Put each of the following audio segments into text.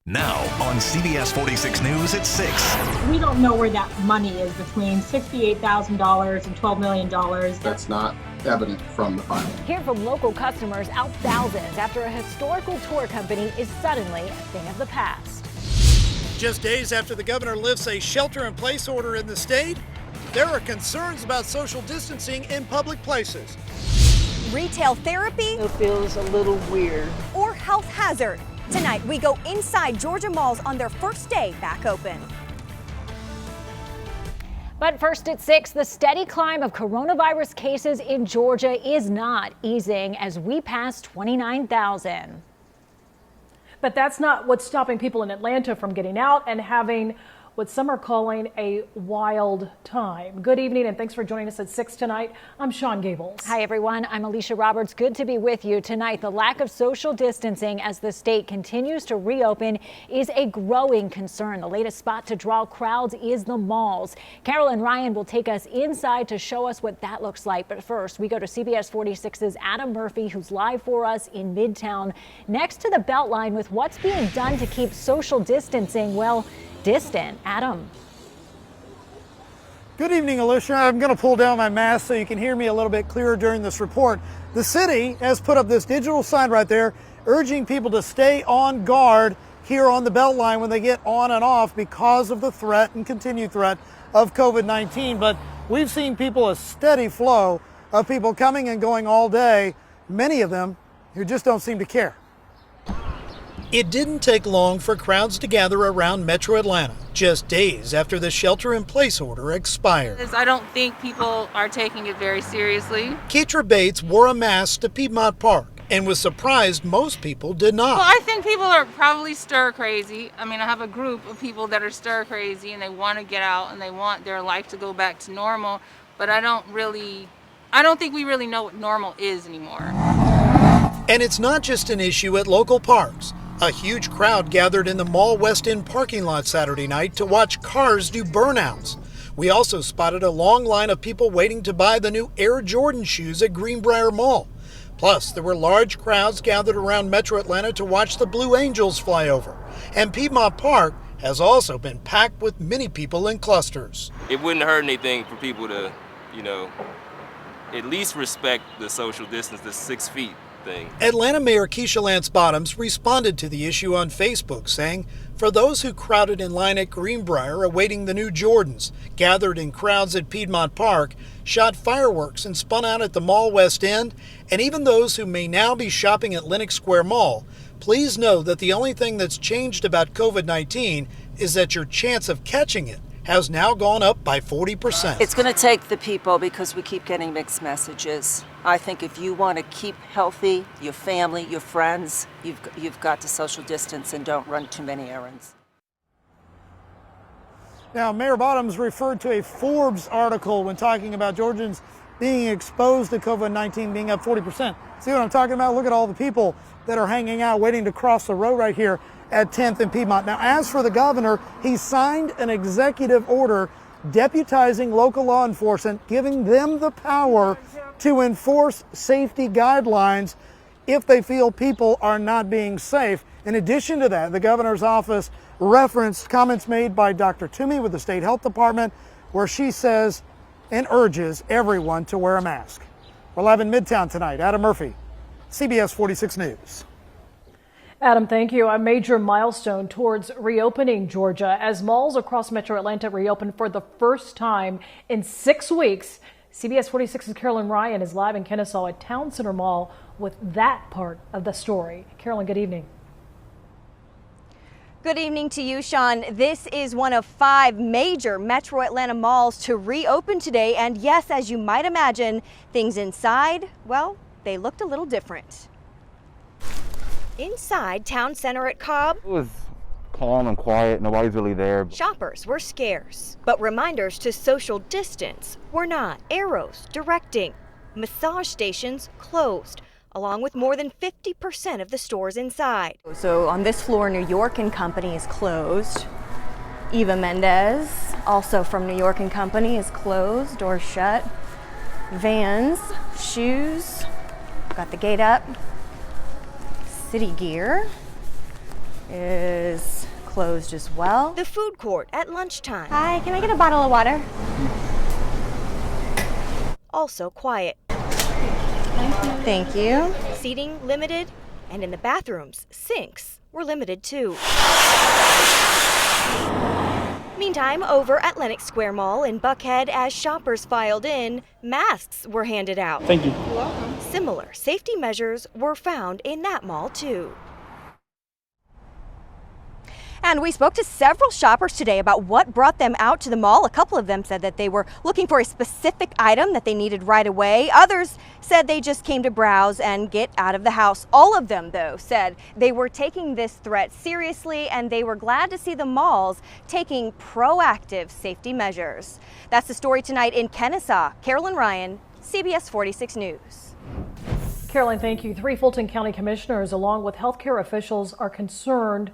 Now on CBS 46 News at 6. We don't know where that money is between $68,000 and $12 million. That's not evident from the filing. Hear from local customers out thousands after a historical tour company is suddenly a thing of the past. Just days after the governor lifts a shelter-in-place order in the state, there are concerns about social distancing in public places. Retail therapy? It feels a little weird. Or health hazard? Tonight, we go inside Georgia malls on their first day back open. But first at 6, the steady climb of coronavirus cases in Georgia is not easing as we pass 29,000. But that's not what's stopping people in Atlanta from getting out and having what some are calling a wild time. Good evening and thanks for joining us at 6 tonight. I'm Sean Gables. Hi everyone, I'm Alicia Roberts. Good to be with you tonight. The lack of social distancing as the state continues to reopen is a growing concern. The latest spot to draw crowds is the malls. Carolyn Ryan will take us inside to show us what that looks like. But first, we go to CBS 46's Adam Murphy, who's live for us in Midtown next to the Beltline with what's being done to keep social distancing, well, distant. Adam. Good evening, Alicia. I'm going to pull down my mask so you can hear me a little bit clearer during this report. The city has put up this digital sign right there urging people to stay on guard here on the Beltline when they get on and off because of the threat and continued threat of COVID-19. But we've seen a steady flow of people coming and going all day, many of them who just don't seem to care. It didn't take long for crowds to gather around Metro Atlanta, just days after the shelter-in-place order expired. I don't think people are taking it very seriously. Keitra Bates wore a mask to Piedmont Park and was surprised most people did not. Well, I think people are probably stir crazy. I mean, I have a group of people that are stir crazy and they want to get out and they want their life to go back to normal, but I don't think we really know what normal is anymore. And it's not just an issue at local parks. A huge crowd gathered in the Mall West End parking lot Saturday night to watch cars do burnouts. We also spotted a long line of people waiting to buy the new Air Jordan shoes at Greenbrier Mall. Plus, there were large crowds gathered around Metro Atlanta to watch the Blue Angels fly over. And Piedmont Park has also been packed with many people in clusters. It wouldn't hurt anything for people to, at least respect the social distance, the 6 feet. Thing. Atlanta Mayor Keisha Lance Bottoms responded to the issue on Facebook, saying, for those who crowded in line at Greenbrier awaiting the new Jordans, gathered in crowds at Piedmont Park, shot fireworks and spun out at the Mall West End, and even those who may now be shopping at Lenox Square Mall, please know that the only thing that's changed about COVID-19 is that your chance of catching it has now gone up by 40%. It's going to take the people because we keep getting mixed messages. I think if you want to keep healthy, your family, your friends, you've got to social distance and don't run too many errands. Now, Mayor Bottoms referred to a Forbes article when talking about Georgians being exposed to COVID-19 being up 40%. See what I'm talking about? Look at all the people that are hanging out waiting to cross the road right here at 10th and Piedmont. Now, as for the governor, he signed an executive order deputizing local law enforcement, giving them the power to enforce safety guidelines if they feel people are not being safe. In addition to that, the governor's office referenced comments made by Dr. Toomey with the State Health Department, where she says and urges everyone to wear a mask. We're live in Midtown tonight. Adam Murphy, CBS 46 News. Adam, thank you. A major milestone towards reopening Georgia as malls across Metro Atlanta reopen for the first time in 6 weeks. CBS 46's Carolyn Ryan is live in Kennesaw at Town Center Mall with that part of the story. Carolyn, good evening. Good evening to you, Sean. This is one of 5 major Metro Atlanta malls to reopen today. And yes, as you might imagine, things inside, well, they looked a little different. Inside Town Center at Cobb, it was calm and quiet. Nobody's really there. Shoppers were scarce, but reminders to social distance were not. Arrows directing. Massage stations closed, along with more than 50% of the stores inside. So on this floor, New York & Company is closed. Eva Mendez, also from New York & Company, is closed, doors shut. Vans, shoes, got the gate up. City Gear, is closed as well. The food court at lunchtime. Hi, can I get a bottle of water? Also quiet. Thank you. Seating limited, and in the bathrooms, sinks were limited too. Meantime, over at Lenox Square Mall in Buckhead, as shoppers filed in, masks were handed out. Thank you. You're welcome. Similar safety measures were found in that mall too. And we spoke to several shoppers today about what brought them out to the mall. A couple of them said that they were looking for a specific item that they needed right away. Others said they just came to browse and get out of the house. All of them, though, said they were taking this threat seriously and they were glad to see the malls taking proactive safety measures. That's the story tonight in Kennesaw. Carolyn Ryan, CBS 46 News. Carolyn, thank you. 3 Fulton County commissioners, along with healthcare officials, are concerned,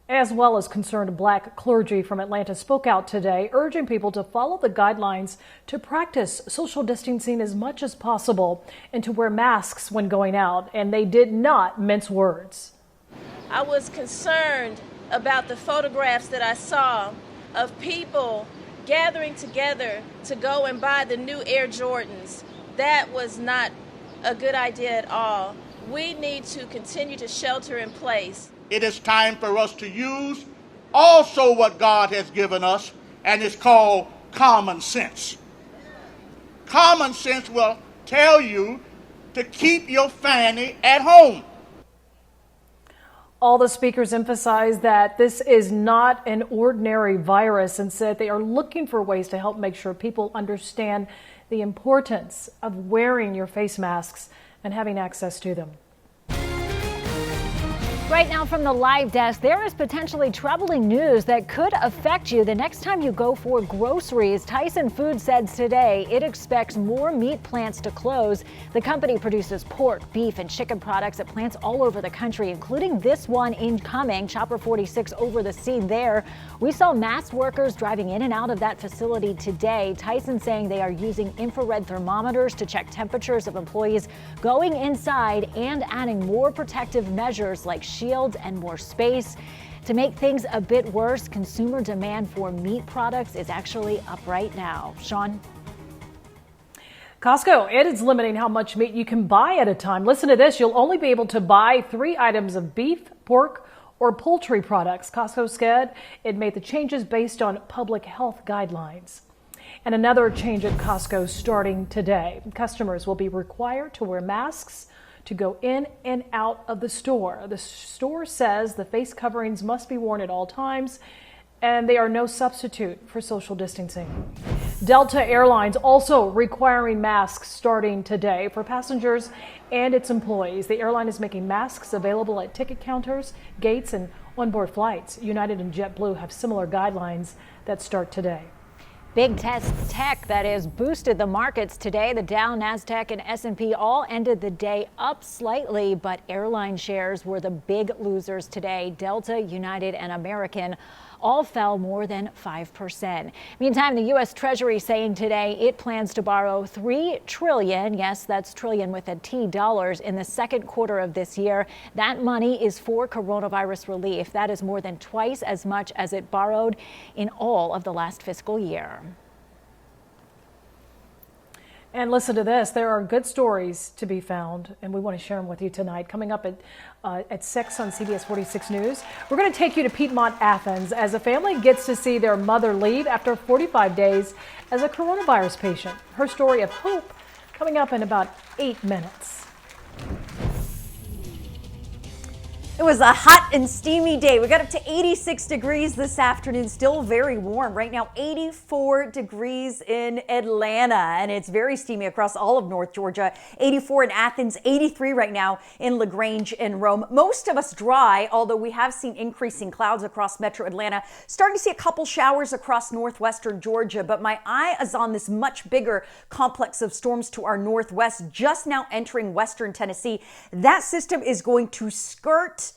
as well as concerned black clergy from Atlanta, spoke out today, urging people to follow the guidelines to practice social distancing as much as possible and to wear masks when going out. And they did not mince words. I was concerned about the photographs that I saw of people gathering together to go and buy the new Air Jordans. That was not a good idea at all. We need to continue to shelter in place. It is time for us to use also what God has given us, and it's called common sense. Common sense will tell you to keep your family at home. All the speakers emphasized that this is not an ordinary virus and said they are looking for ways to help make sure people understand the importance of wearing your face masks and having access to them. Right now from the live desk, there is potentially troubling news that could affect you the next time you go for groceries. Tyson Foods said today it expects more meat plants to close. The company produces pork, beef, and chicken products at plants all over the country, including this one incoming, Chopper 46 over the sea there. We saw masked workers driving in and out of that facility today. Tyson saying they are using infrared thermometers to check temperatures of employees going inside and adding more protective measures like shields and more space. To make things a bit worse, consumer demand for meat products is actually up right now. Sean? Costco, it is limiting how much meat you can buy at a time. Listen to this. You'll only be able to buy 3 items of beef, pork, or poultry products. Costco said it made the changes based on public health guidelines. And another change at Costco starting today. Customers will be required to wear masks to go in and out of the store. The store says the face coverings must be worn at all times, and they are no substitute for social distancing. Delta Airlines also requiring masks starting today for passengers and its employees. The airline is making masks available at ticket counters, gates, and onboard flights. United and JetBlue have similar guidelines that start today. Big tech that is boosted the markets today. The Dow, NASDAQ, and S&P all ended the day up slightly, but airline shares were the big losers today. Delta, United, and American all fell more than 5%. Meantime, the U.S. Treasury saying today it plans to borrow $3 trillion, yes, that's trillion with a T, dollars in the second quarter of this year. That money is for coronavirus relief. That is more than twice as much as it borrowed in all of the last fiscal year. And listen to this. There are good stories to be found, and we want to share them with you tonight. Coming up at 6 on CBS 46 News, we're going to take you to Piedmont, Athens, as a family gets to see their mother leave after 45 days as a coronavirus patient. Her story of hope coming up in about 8 minutes. It was a hot and steamy day. We got up to 86 degrees this afternoon, still very warm. Right now, 84 degrees in Atlanta, and it's very steamy across all of North Georgia. 84 in Athens, 83 right now in LaGrange and Rome. Most of us dry, although we have seen increasing clouds across metro Atlanta. Starting to see a couple showers across northwestern Georgia, but my eye is on this much bigger complex of storms to our northwest, just now entering western Tennessee. That system is going to skirt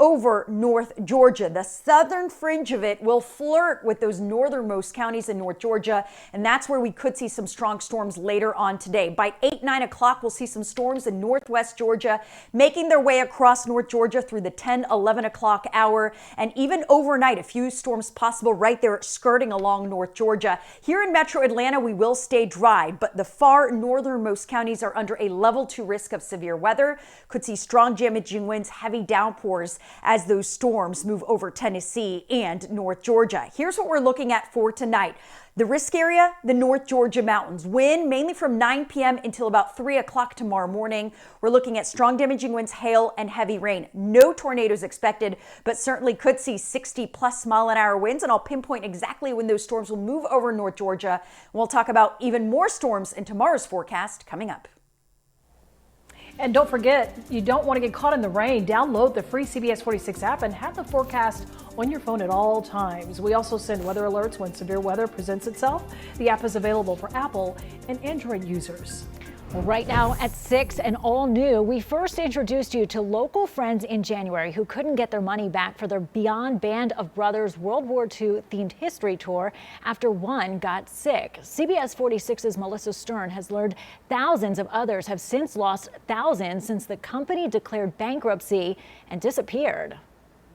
over North Georgia. The southern fringe of it will flirt with those northernmost counties in North Georgia, and that's where we could see some strong storms later on today. By 8, 9 o'clock, we'll see some storms in northwest Georgia, making their way across North Georgia through the 10, 11 o'clock hour, and even overnight, a few storms possible right there skirting along North Georgia. Here in metro Atlanta, we will stay dry, but the far northernmost counties are under a level 2 risk of severe weather. Could see strong damaging winds, heavy downpours as those storms move over Tennessee and North Georgia. Here's what we're looking at for tonight. The risk area, the North Georgia mountains. Wind mainly from 9 p.m. until about 3 o'clock tomorrow morning. We're looking at strong damaging winds, hail, and heavy rain. No tornadoes expected, but certainly could see 60+ mile-an-hour winds, and I'll pinpoint exactly when those storms will move over North Georgia. We'll talk about even more storms in tomorrow's forecast coming up. And don't forget, you don't want to get caught in the rain. Download the free CBS 46 app and have the forecast on your phone at all times. We also send weather alerts when severe weather presents itself. The app is available for Apple and Android users. Well, right now at 6 and all new, we first introduced you to local friends in January who couldn't get their money back for their Beyond Band of Brothers World War II themed history tour after one got sick. CBS 46's Melissa Stern has learned thousands of others have since lost thousands since the company declared bankruptcy and disappeared.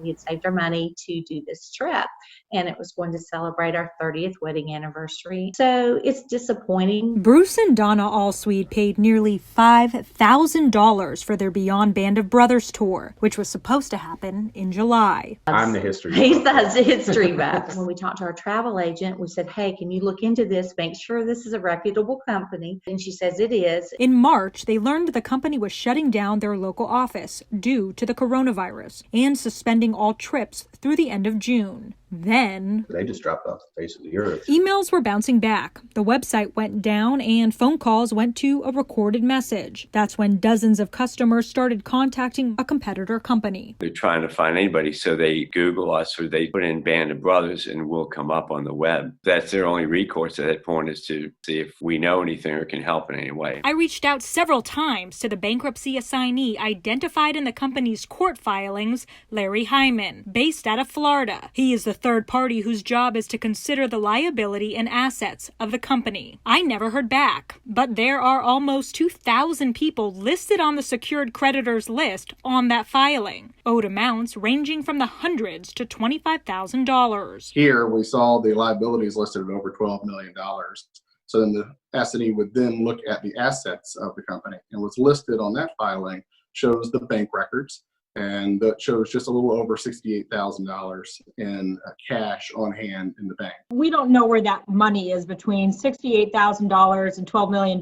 We had saved our money to do this trip, and it was going to celebrate our 30th wedding anniversary. So it's disappointing. Bruce and Donna Allsweed paid nearly $5,000 for their Beyond Band of Brothers tour, which was supposed to happen in July. I'm the history buff. He's the history buff. When we talked to our travel agent, we said, hey, can you look into this, make sure this is a reputable company? And she says it is. In March, they learned the company was shutting down their local office due to the coronavirus and suspending all trips through the end of June. Then they just dropped off the face of the earth. Emails were bouncing back. The website went down and phone calls went to a recorded message. That's when dozens of customers started contacting a competitor company. They're trying to find anybody, so they Google us or they put in Band of Brothers and we'll come up on the web. That's their only recourse at that point, is to see if we know anything or can help in any way. I reached out several times to the bankruptcy assignee identified in the company's court filings, Larry Hyman, based out of Florida. He is the third party whose job is to consider the liability and assets of the company. I never heard back, but there are almost 2,000 people listed on the secured creditors list on that filing, owed amounts ranging from the hundreds to $25,000. Here we saw the liabilities listed at over $12 million. So then the assignee would then look at the assets of the company, and what's listed on that filing shows the bank records, and that shows just a little over $68,000 in cash on hand in the bank. We don't know where that money is between $68,000 and $12 million.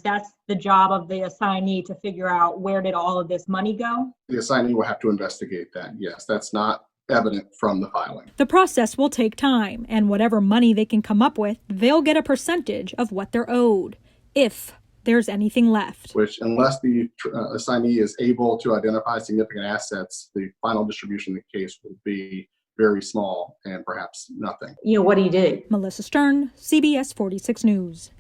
That's the job of the assignee to figure out where did all of this money go. The assignee will have to investigate that. Yes, that's not evident from the filing. The process will take time, and whatever money they can come up with, they'll get a percentage of what they're owed, if there's anything left. Which, unless the assignee is able to identify significant assets, the final distribution of the case will be very small and perhaps nothing. You know, what do you do? Melissa Stern, CBS 46 News.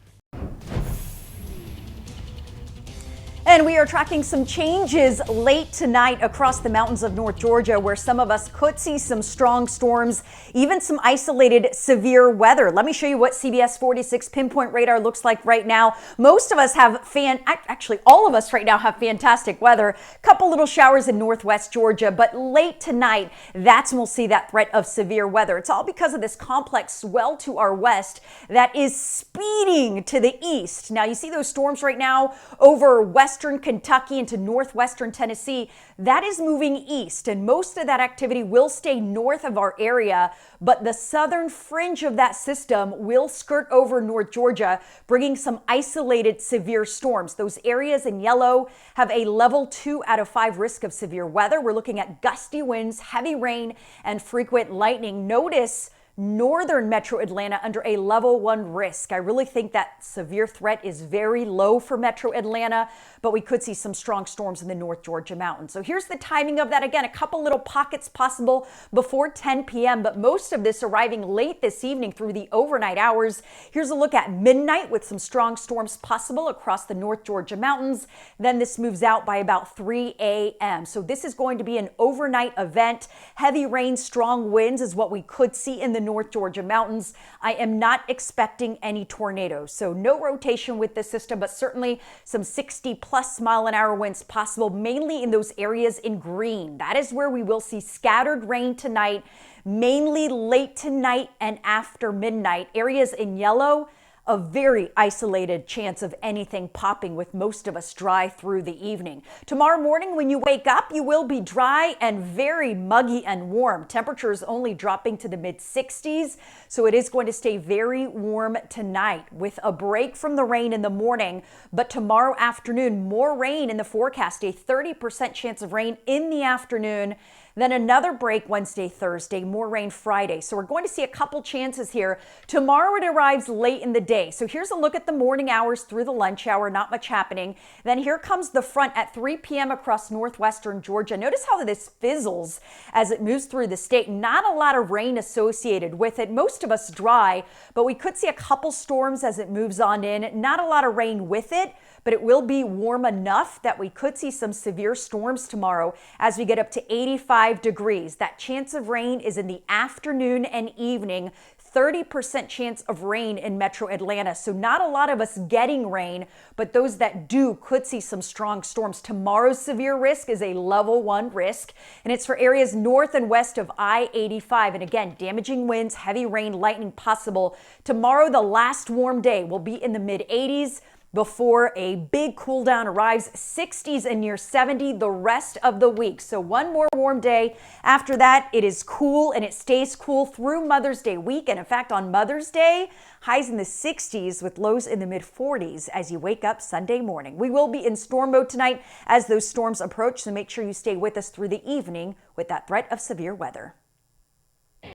And we are tracking some changes late tonight across the mountains of North Georgia, where some of us could see some strong storms, even some isolated severe weather. Let me show you what CBS 46 pinpoint radar looks like right now. Most of us have actually all of us right now have fantastic weather. Couple little showers in northwest Georgia, but late tonight, that's when we'll see that threat of severe weather. It's all because of this complex swell to our west that is speeding to the east. Now you see those storms right now over western Kentucky into northwestern Tennessee. That is moving east, and most of that activity will stay north of our area, but the southern fringe of that system will skirt over North Georgia, bringing some isolated severe storms. Those areas in yellow have a level 2 out of 5 risk of severe weather. We're looking at gusty winds, heavy rain, and frequent lightning. Notice northern metro Atlanta under a level 1 risk. I really think that severe threat is very low for metro Atlanta, but we could see some strong storms in the North Georgia mountains. So here's the timing of that. Again, a couple little pockets possible before 10 p.m., but most of this arriving late this evening through the overnight hours. Here's a look at midnight with some strong storms possible across the North Georgia mountains. Then this moves out by about 3 a.m. So this is going to be an overnight event. Heavy rain, strong winds is what we could see in the North Georgia mountains. I am not expecting any tornadoes, so no rotation with this system, but certainly some 60+ mile-an-hour winds possible, mainly in those areas in green. That is where we will see scattered rain tonight, mainly late tonight and after midnight. Areas in yellow, a very isolated chance of anything popping, with most of us dry through the evening. Tomorrow morning when you wake up, you will be dry and very muggy and warm. Temperatures only dropping to the mid-60s, so it is going to stay very warm tonight with a break from the rain in the morning. But tomorrow afternoon, more rain in the forecast, a 30% chance of rain in the afternoon. Then another break Wednesday, Thursday, more rain Friday. So we're going to see a couple chances here. Tomorrow it arrives late in the day. So here's a look at the morning hours through the lunch hour, not much happening. Then here comes the front at 3 p.m. across northwestern Georgia. Notice how this fizzles as it moves through the state. Not a lot of rain associated with it. Most of us dry, but we could see a couple storms as it moves on in. Not a lot of rain with it, but it will be warm enough that we could see some severe storms tomorrow as we get up to 85 degrees. That chance of rain is in the afternoon and evening. 30% chance of rain in metro Atlanta. So not a lot of us getting rain, but those that do could see some strong storms. Tomorrow's severe risk is a level 1 risk, and it's for areas north and west of I-85. And again, damaging winds, heavy rain, lightning possible. Tomorrow, the last warm day, will be in the mid-80s. Before a big cool down arrives, 60s and near 70 the rest of the week. So one more warm day. After that, it is cool, and it stays cool through Mother's Day week. And in fact, on Mother's Day, highs in the 60s with lows in the mid-40s as you wake up Sunday morning. We will be in storm mode tonight as those storms approach, so make sure you stay with us through the evening with that threat of severe weather.